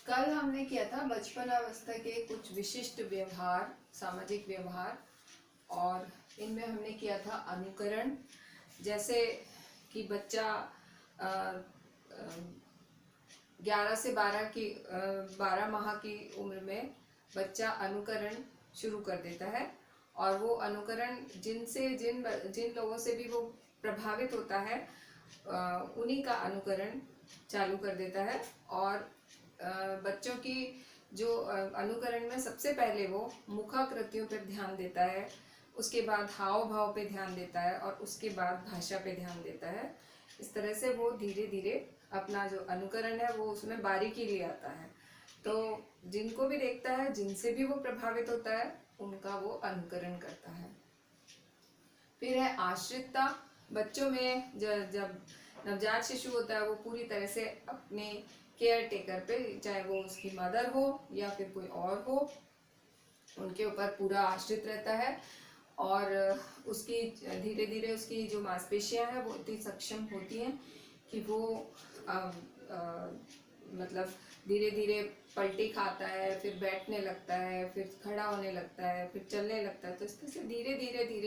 कल हमने किया था बचपन अवस्था के कुछ विशिष्ट व्यवहार, सामाजिक व्यवहार, और इनमें हमने किया था अनुकरण। जैसे कि बच्चा 11 से 12 माह की उम्र में बच्चा अनुकरण शुरू कर देता है, और वो अनुकरण जिन जिन लोगों से भी वो प्रभावित होता है उन्हीं का अनुकरण चालू कर देता है। और बच्चों की जो अनुकरण में सबसे पहले वो मुखाकृतियों पर ध्यान देता है, उसके बाद हाव भाव पे ध्यान देता है, और उसके बाद भाषा पे ध्यान देता है। इस तरह से वो धीरे धीरे अपना जो अनुकरण है वो उसमें बारीकी ले आता है। तो जिनको भी देखता है, जिनसे भी वो प्रभावित होता है, उनका वो अनुकरण करता है। फिर है आश्रितता। बच्चों में जब नवजात शिशु होता है वो पूरी तरह से अपने केयर टेकर पे, चाहे वो उसकी मदर हो या फिर कोई और हो, उनके ऊपर पूरा आश्रित रहता है। और उसकी धीरे धीरे उसकी जो मांसपेशियां हैं वो इतनी सक्षम होती हैं कि वो मतलब धीरे धीरे पलटी खाता है, फिर बैठने लगता है, फिर खड़ा होने लगता है, फिर चलने लगता है। तो इस तरह से धीरे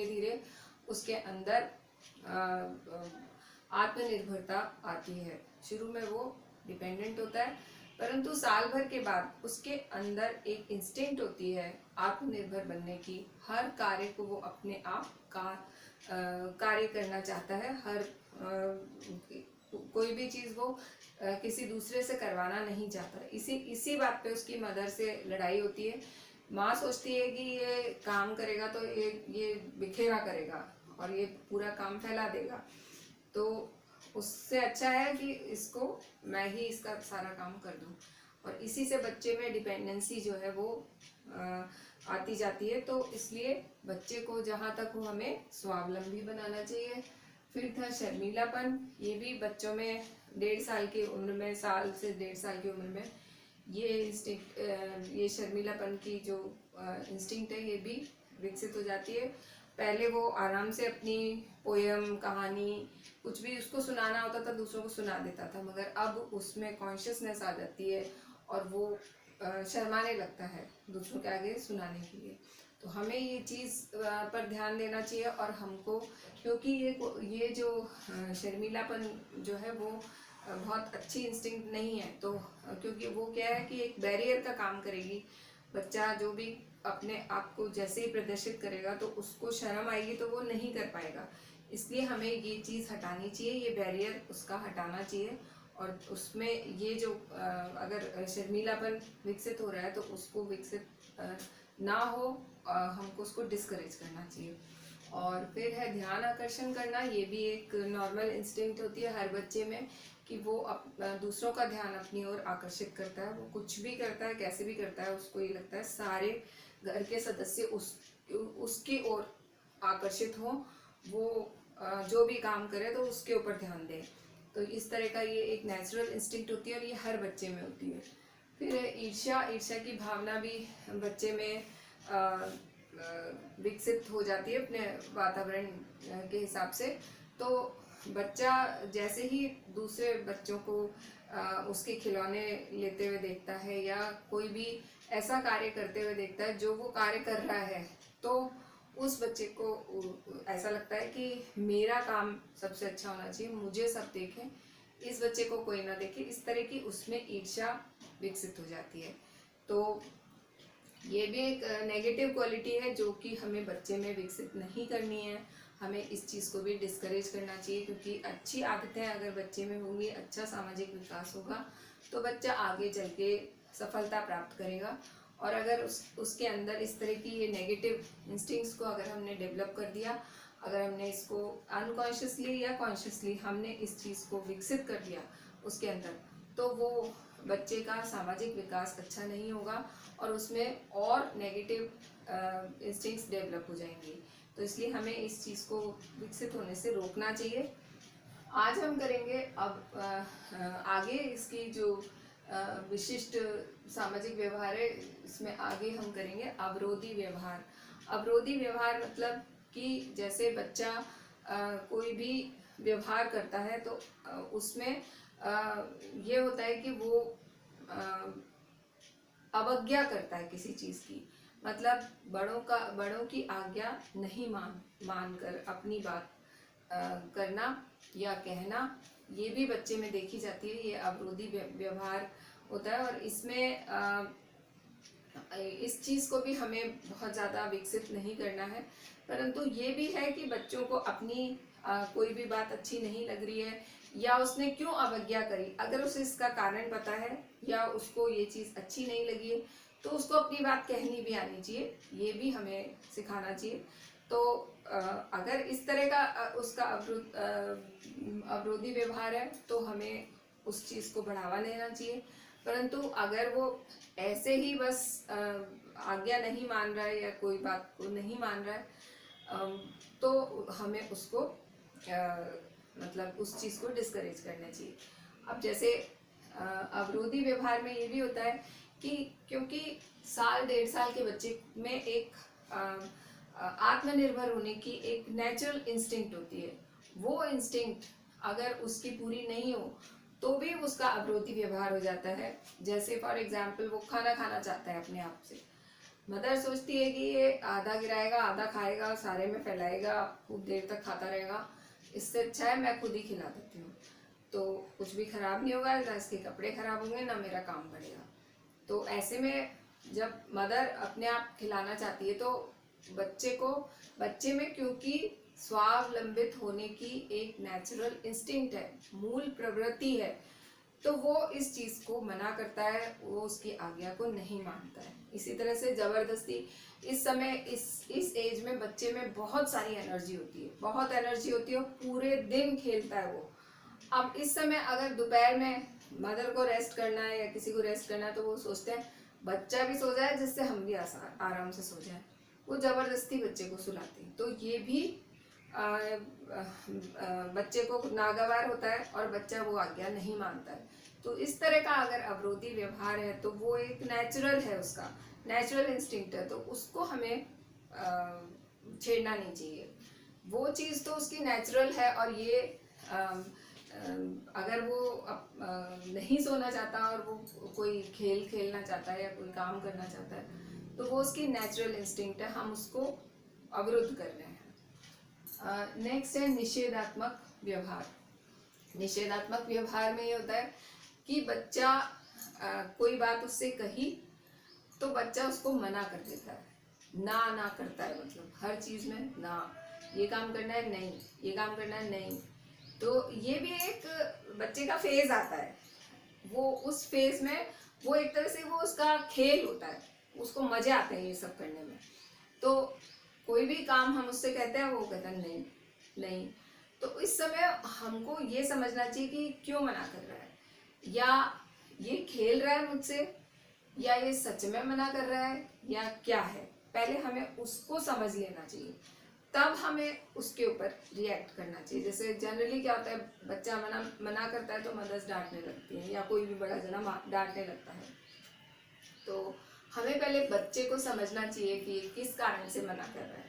धीरे उसके अंदर आत्मनिर्भरता आती है। शुरू में वो डिपेंडेंट होता है, परंतु साल भर के बाद उसके अंदर एक इंस्टिंक्ट होती है आत्मनिर्भर बनने की। हर कार्य को वो अपने आप कार्य करना चाहता है। हर कोई भी चीज़ वो किसी दूसरे से करवाना नहीं चाहता। इसी बात पे उसकी मदर से लड़ाई होती है। माँ सोचती है कि ये काम करेगा तो ये बिखेरा करेगा और ये पूरा काम फैला देगा, तो उससे अच्छा है कि इसको मैं ही इसका सारा काम कर दूं। और इसी से बच्चे में डिपेंडेंसी जो है वो आती जाती है। तो इसलिए बच्चे को जहाँ तक हो हमें स्वावलंबी बनाना चाहिए। फिर था शर्मीलापन। ये भी बच्चों में 1.5 साल की उम्र में, साल से 1.5 साल की उम्र में ये शर्मीलापन की जो इंस्टिंक्ट है ये भी विकसित हो जाती है। पहले वो आराम से अपनी पोयम, कहानी, कुछ भी उसको सुनाना होता था दूसरों को सुना देता था, मगर अब उसमें कॉन्शियसनेस आ जाती है और वो शर्माने लगता है दूसरों के आगे सुनाने के लिए। तो हमें ये चीज़ पर ध्यान देना चाहिए। और हमको, क्योंकि ये जो शर्मीलापन जो है वो बहुत अच्छी इंस्टिंक्ट नहीं है, तो क्योंकि वो क्या है कि एक बैरियर का काम करेगी। बच्चा जो भी अपने आप को जैसे ही प्रदर्शित करेगा तो उसको शर्म आएगी, तो वो नहीं कर पाएगा। इसलिए हमें ये चीज़ हटानी चाहिए, ये बैरियर उसका हटाना चाहिए। और उसमें ये जो अगर शर्मीलापन विकसित हो रहा है तो उसको विकसित ना हो, हमको उसको डिस्करेज करना चाहिए। और फिर है ध्यान आकर्षण करना। ये भी एक नॉर्मल इंस्टिंक्ट होती है हर बच्चे में कि वो दूसरों का ध्यान अपनी ओर आकर्षित करता है। वो कुछ भी करता है, कैसे भी करता है, उसको ये लगता है सारे घर के सदस्य उसकी ओर आकर्षित हों, वो जो भी काम करे तो उसके ऊपर ध्यान दें। तो इस तरह का ये एक नेचुरल इंस्टिंक्ट होती है और ये हर बच्चे में होती है। फिर ईर्ष्या की भावना भी बच्चे में विकसित हो जाती है अपने वातावरण के हिसाब से। तो बच्चा जैसे ही दूसरे बच्चों को उसके खिलौने लेते हुए देखता है या कोई भी ऐसा कार्य करते हुए देखता है जो वो कार्य कर रहा है, तो उस बच्चे को ऐसा लगता है कि मेरा काम सबसे अच्छा होना चाहिए, मुझे सब देखें, इस बच्चे को कोई ना देखे। इस तरह की उसमें ईर्ष्या विकसित हो जाती है। तो ये भी एक नेगेटिव क्वालिटी है जो कि हमें बच्चे में विकसित नहीं करनी है। हमें इस चीज़ को भी डिस्करेज करना चाहिए, क्योंकि अच्छी आदतें अगर बच्चे में होंगी, अच्छा सामाजिक विकास होगा, तो बच्चा आगे चल के सफलता प्राप्त करेगा। और अगर उसके अंदर इस तरह की ये नेगेटिव इंस्टिंक्ट्स को अगर हमने डेवलप कर दिया, अगर हमने इसको अनकॉन्शियसली या कॉन्शियसली हमने इस चीज़ को विकसित कर दिया उसके अंदर, तो वो बच्चे का सामाजिक विकास अच्छा नहीं होगा और उसमें और नेगेटिव इंस्टिंक्ट्स डेवलप हो जाएंगे। तो इसलिए हमें इस चीज़ को विकसित होने से रोकना चाहिए। आज हम करेंगे अब आगे इसकी जो विशिष्ट सामाजिक व्यवहार है, इसमें आगे हम करेंगे अवरोधी व्यवहार। अवरोधी व्यवहार मतलब कि जैसे बच्चा कोई भी व्यवहार करता है तो उसमें ये होता है कि वो अवज्ञा करता है किसी चीज की, मतलब बड़ों की आज्ञा नहीं मानकर अपनी बात करना या कहना, ये भी बच्चे में देखी जाती है। ये अवरोधी व्यवहार होता है और इसमें इस चीज को भी हमें बहुत ज्यादा विकसित नहीं करना है, परंतु ये भी है कि बच्चों को अपनी कोई भी बात अच्छी नहीं लग रही है या उसने क्यों अवज्ञा करी, अगर उसे इसका कारण पता है या उसको ये चीज अच्छी नहीं लगी है तो उसको अपनी बात कहनी भी आनी चाहिए, ये भी हमें सिखाना चाहिए। तो अगर इस तरह का उसका अवरोधी व्यवहार है तो हमें उस चीज को बढ़ावा देना चाहिए, परंतु अगर वो ऐसे ही बस आज्ञा नहीं मान रहा है या कोई बात को नहीं मान रहा है तो हमें उसको मतलब उस चीज को डिस्करेज करना चाहिए। अब जैसे अवरोधी व्यवहार में ये भी होता है कि क्योंकि साल 1.5 साल के बच्चे में एक आत्मनिर्भर होने की एक नेचुरल इंस्टिंक्ट होती है, वो इंस्टिंक्ट अगर उसकी पूरी नहीं हो तो भी उसका अवरोधी व्यवहार हो जाता है। जैसे फॉर एग्जाम्पल वो खाना खाना चाहता है अपने आप से, मदर सोचती है कि ये आधा गिराएगा आधा खाएगा सारे में फैलाएगा खूब देर तक खाता रहेगा, इससे अच्छा है मैं खुद ही खिला देती हूँ, तो कुछ भी खराब नहीं होगा, ना इसके कपड़े खराब होंगे ना मेरा काम बढ़ेगा। तो ऐसे में जब मदर अपने आप खिलाना चाहती है तो बच्चे में क्योंकि स्वावलंबित होने की एक नेचुरल इंस्टिंक्ट है, मूल प्रवृत्ति है, तो वो इस चीज को मना करता है, वो उसकी आज्ञा को नहीं मानता है। इसी तरह से जबरदस्ती इस समय इस एज में बच्चे में बहुत सारी एनर्जी होती है, बहुत एनर्जी होती है, पूरे दिन खेलता है वो। अब इस समय अगर दोपहर में मदर को रेस्ट करना है या किसी को रेस्ट करना है तो वो सोचते हैं बच्चा भी सो जाए जिससे हम भी आराम से सो जाए, वो जबरदस्ती बच्चे को सुलाते हैं। तो ये भी बच्चे को नागवार होता है और बच्चा वो आज्ञा नहीं मानता है। तो इस तरह का अगर अवरोधी व्यवहार है तो वो एक नेचुरल है, उसका नेचुरल इंस्टिंक्ट है, तो उसको हमें छेड़ना नहीं चाहिए। वो चीज़ तो उसकी नेचुरल है और ये अगर वो नहीं सोना चाहता और वो कोई खेल खेलना चाहता है या कोई काम करना चाहता है तो वो उसकी नेचुरल इंस्टिंक्ट है, हम उसको अवरुद्ध कर रहे हैं। नेक्स्ट है निषेधात्मक व्यवहार। निषेधात्मक व्यवहार में ये होता है कि बच्चा कोई बात उससे कही तो बच्चा उसको मना कर देता है, ना करता है, मतलब हर चीज में ना, ये काम करना है नहीं, ये काम करना है नहीं। तो ये भी एक बच्चे का फेज आता है, वो उस फेज में वो एक तरह से वो उसका खेल होता है, उसको मजे आते हैं ये सब करने में। तो कोई भी काम हम उससे कहते हैं वो कहता है नहीं नहीं, तो इस समय हमको ये समझना चाहिए कि क्यों मना कर रहा है, या ये खेल रहा है मुझसे, या ये सच में मना कर रहा है, या क्या है। पहले हमें उसको समझ लेना चाहिए, तब हमें उसके ऊपर रिएक्ट करना चाहिए। जैसे जनरली क्या होता है, बच्चा मना करता है तो मदर्स डांटने लगती है या कोई भी बड़ा जना डांटने लगता है। तो हमें पहले बच्चे को समझना चाहिए कि किस कारण से मना कर रहा है।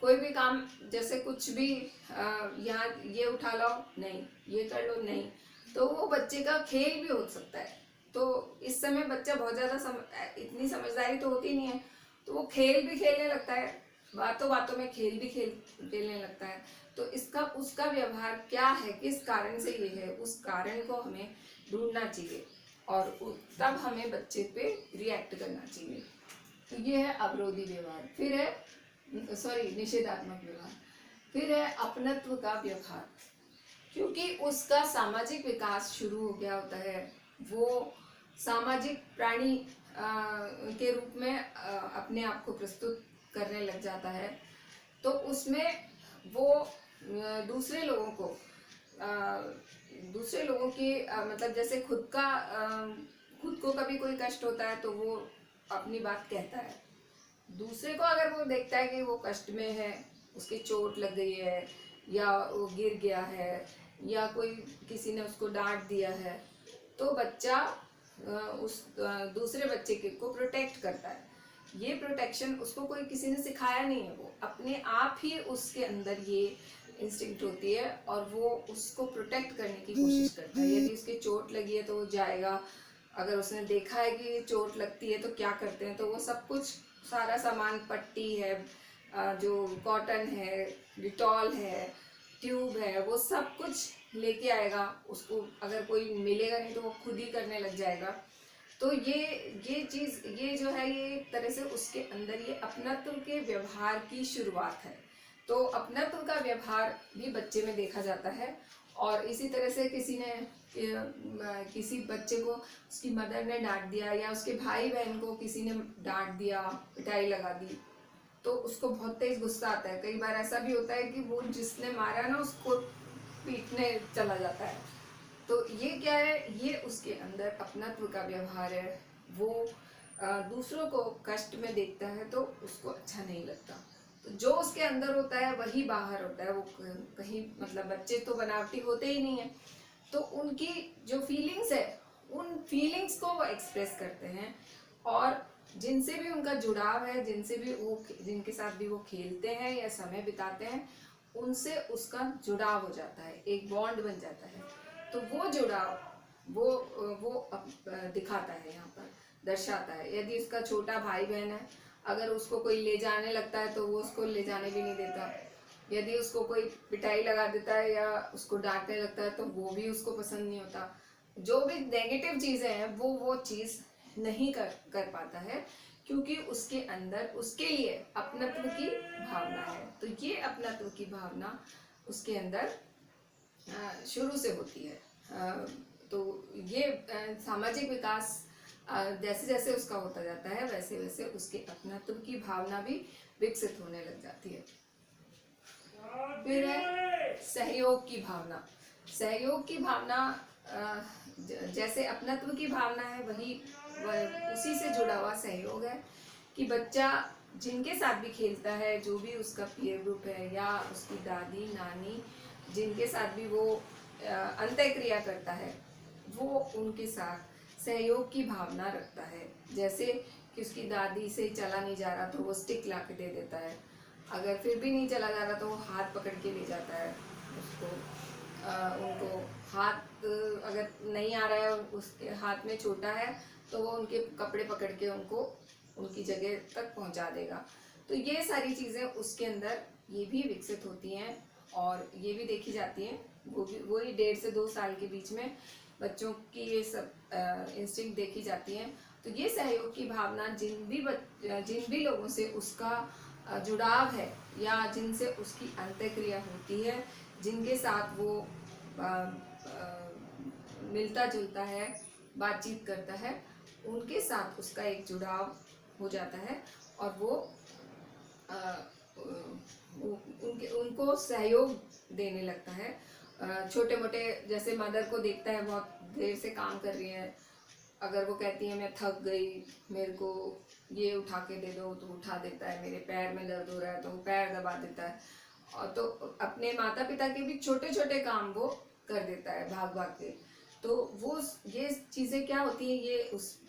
कोई भी काम, जैसे कुछ भी यहाँ ये उठा लो नहीं, ये कर लो नहीं, तो वो बच्चे का खेल भी हो सकता है। तो इस समय बच्चा बहुत ज़्यादा इतनी समझदारी तो होती नहीं है, तो वो खेल भी खेलने लगता है, बातों बातों में खेल भी खेलने लगता है। तो इसका उसका व्यवहार क्या है, किस कारण से ये है, उस कारण को हमें ढूंढना चाहिए और तब हमें बच्चे पे रिएक्ट करना चाहिए। तो ये है अवरोधी व्यवहार। फिर है निषेधात्मक व्यवहार। फिर है अपनत्व का व्यवहार। क्योंकि उसका सामाजिक विकास शुरू हो गया होता है, वो सामाजिक प्राणी के रूप में अपने आप को प्रस्तुत करने लग जाता है, तो उसमें वो दूसरे लोगों की मतलब जैसे खुद को कभी कोई कष्ट होता है तो वो अपनी बात कहता है। दूसरे को अगर वो देखता है कि वो कष्ट में है, उसकी चोट लग गई है या वो गिर गया है या कोई किसी ने उसको डांट दिया है, तो बच्चा उस दूसरे बच्चे को प्रोटेक्ट करता है। ये प्रोटेक्शन उसको कोई किसी ने सिखाया नहीं है, वो अपने आप ही उसके अंदर ये इंस्टिंक्ट होती है और वो उसको प्रोटेक्ट करने की कोशिश करता है। यदि उसके चोट लगी है तो वो जाएगा अगर उसने देखा है कि चोट लगती है तो क्या करते हैं, तो वो सब कुछ सारा सामान, पट्टी है, जो कॉटन है, डिटॉल है, ट्यूब है, वो सब कुछ लेके आएगा। उसको अगर कोई मिलेगा नहीं तो वो खुद ही करने लग जाएगा। तो ये चीज़, ये जो है, ये एक तरह से उसके अंदर ये अपनत्व के व्यवहार की शुरुआत है। तो अपनत्व का व्यवहार भी बच्चे में देखा जाता है। और इसी तरह से किसी बच्चे को उसकी मदर ने डांट दिया, या उसके भाई बहन को किसी ने डांट दिया, पिटाई लगा दी, तो उसको बहुत तेज गुस्सा आता है। कई बार ऐसा भी होता है कि वो जिसने मारा ना उसको पीटने चला जाता है। तो ये क्या है, ये उसके अंदर अपनत्व का व्यवहार है। वो दूसरों को कष्ट में देखता है तो उसको अच्छा नहीं लगता। तो जो उसके अंदर होता है वही बाहर होता है। वो कहीं, मतलब बच्चे तो बनावटी होते ही नहीं है, तो उनकी जो फीलिंग्स है, उन फीलिंग्स को वो एक्सप्रेस करते हैं। और जिनसे भी उनका जुड़ाव है, जिनके साथ भी वो खेलते हैं या समय बिताते हैं, उनसे उसका जुड़ाव हो जाता है, एक बॉन्ड बन जाता है। तो वो जुड़ाव वो दिखाता है, यहाँ पर दर्शाता है। यदि उसका छोटा भाई बहन है, अगर उसको कोई ले जाने लगता है तो वो उसको ले जाने भी नहीं देता। यदि उसको कोई पिटाई लगा देता है या उसको डांटने लगता है तो वो भी उसको पसंद नहीं होता। जो भी नेगेटिव चीज़ें हैं वो चीज़ नहीं कर पाता है, क्योंकि उसके अंदर उसके लिए अपनत्व की भावना है। तो ये अपनत्व की भावना उसके अंदर शुरू से होती है। तो ये सामाजिक विकास जैसे जैसे उसका होता जाता है, वैसे वैसे उसके अपनत्व की भावना भी विकसित होने लग जाती है। फिर है सहयोग की भावना। सहयोग की भावना, जैसे अपनत्व की भावना है, उसी से जुड़ा हुआ सहयोग है कि बच्चा जिनके साथ भी खेलता है, जो भी उसका पीयर ग्रुप है या उसकी दादी नानी, जिनके साथ भी वो अंतःक्रिया करता है, वो उनके साथ सहयोग की भावना रखता है। जैसे कि उसकी दादी से चला नहीं जा रहा तो वो स्टिक ला के दे देता है, अगर फिर भी नहीं चला जा रहा तो वो हाथ पकड़ के ले जाता है उसको। उनको हाथ अगर नहीं आ रहा है, उसके हाथ में छोटा है, तो वो उनके कपड़े पकड़ के उनको उनकी जगह तक पहुंचा देगा। तो ये सारी चीज़ें उसके अंदर ये भी विकसित होती हैं और ये भी देखी जाती हैं। वही 1.5 से 2 साल के बीच में बच्चों की ये सब इंस्टिंक्ट देखी जाती हैं। तो ये सहयोग की भावना जिन भी लोगों से उसका जुड़ाव है या जिनसे उसकी अंतःक्रिया होती है, जिनके साथ वो मिलता जुलता है, बातचीत करता है, उनके साथ उसका एक जुड़ाव हो जाता है और वो उनको सहयोग देने लगता है। छोटे मोटे, जैसे मदर को देखता है बहुत देर से काम कर रही है, अगर वो कहती है मैं थक गई, मेरे को ये उठा के दे दो, तो उठा देता है। मेरे पैर में दर्द हो रहा है तो वो पैर दबा देता है। और तो अपने माता पिता के भी छोटे छोटे काम वो कर देता है भाग भाग के। तो वो ये चीज़ें क्या होती है, ये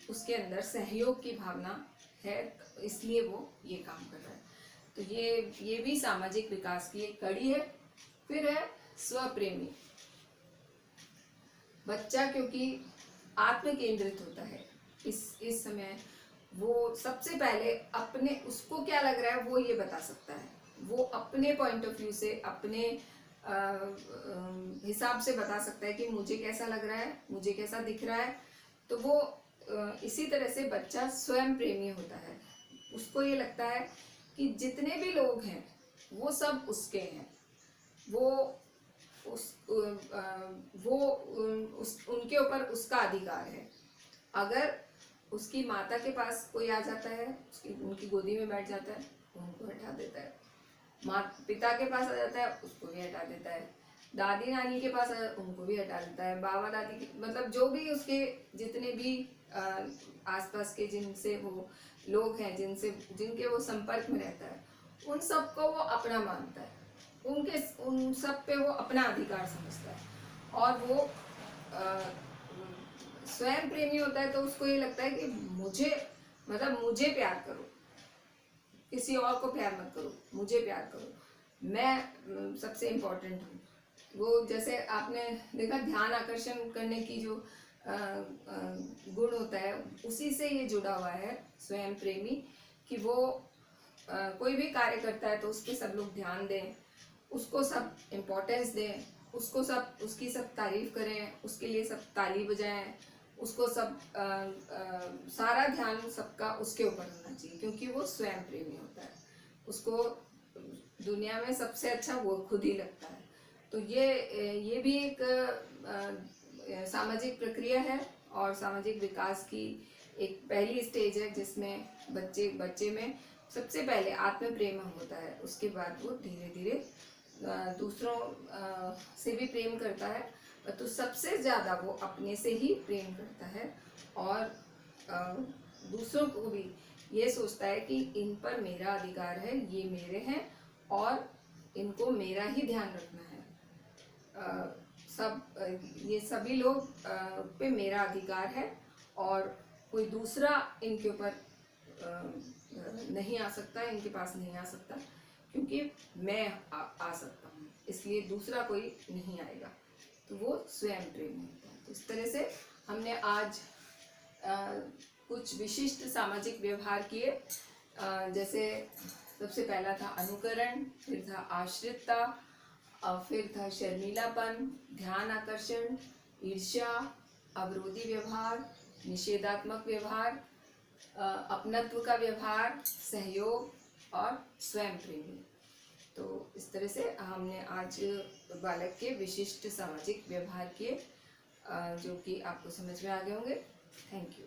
उसके अंदर सहयोग की भावना है, इसलिए वो ये काम कर रहा है। तो ये भी सामाजिक विकास की एक कड़ी है। फिर है स्वप्रेमी। बच्चा क्योंकि आत्म केंद्रित होता है, इस समय वो सबसे पहले अपने, उसको क्या लग रहा है वो ये बता सकता है। वो अपने पॉइंट ऑफ व्यू से, अपने हिसाब से बता सकता है कि मुझे कैसा लग रहा है, मुझे कैसा दिख रहा है। तो वो इसी तरह से बच्चा स्वयं प्रेमी होता है। उसको ये लगता है कि जितने भी लोग हैं वो सब उसके हैं, उनके ऊपर उसका अधिकार है। अगर उसकी माता के पास कोई आ जाता है, उनकी गोदी में बैठ जाता है, उनको हटा देता है। पिता के पास आ जाता है, उसको भी हटा देता है। दादी नानी के पास उनको भी हटा देता है। बाबा दादी मतलब जो भी उसके जितने भी आसपास के जिनसे वो लोग हैं, जिनके वो संपर्क में रहता है, उन सबको वो अपना मानता है। उन सब पे वो अपना अधिकार समझता है। और वो स्वयं प्रेमी होता है, तो उसको ये लगता है कि मुझे प्यार करो, किसी और को प्यार मत करो, मुझे प्यार करो, मैं सबसे इम्पोर्टेंट हूँ। वो जैसे आपने देखा ध्यान आकर्षण करने की जो गुण होता है, उसी से ये जुड़ा हुआ है स्वयं प्रेमी, कि वो कोई भी कार्य करता है तो उस पर सब लोग ध्यान दें, उसको सब इम्पोर्टेंस दें, उसको सब, उसकी सब तारीफ करें, उसके लिए सब ताली बजाएं, उसको सब सारा ध्यान सबका उसके ऊपर होना चाहिए, क्योंकि वो स्वयं प्रेमी होता है, उसको दुनिया में सबसे अच्छा वो खुद ही लगता है। तो ये भी एक सामाजिक प्रक्रिया है और सामाजिक विकास की एक पहली स्टेज है, जिसमें बच्चे में सबसे पहले आत्म प्रेम होता है, उसके बाद वो धीरे धीरे दूसरों से भी प्रेम करता है, तो सबसे ज़्यादा वो अपने से ही प्रेम करता है, और दूसरों को भी ये सोचता है कि इन पर मेरा अधिकार है, ये मेरे हैं और इनको मेरा ही ध्यान रखना है। ये सभी लोग पे मेरा अधिकार है और कोई दूसरा इनके ऊपर नहीं आ सकता, इनके पास नहीं आ सकता, क्योंकि मैं आ सकता हूँ, इसलिए दूसरा कोई नहीं आएगा। तो वो स्वयं प्रेमी होता है। तो इस तरह से हमने आज कुछ विशिष्ट सामाजिक व्यवहार किए, जैसे सबसे पहला था अनुकरण, फिर था आश्रितता, फिर था शर्मीलापन, ध्यान आकर्षण, ईर्ष्या, अवरोधी व्यवहार, निषेधात्मक व्यवहार, अपनत्व का व्यवहार, सहयोग और स्वयं प्रेमी। तो इस तरह से हमने आज बालक के विशिष्ट सामाजिक व्यवहार किए, जो कि आपको समझ में आ गए होंगे। Thank you.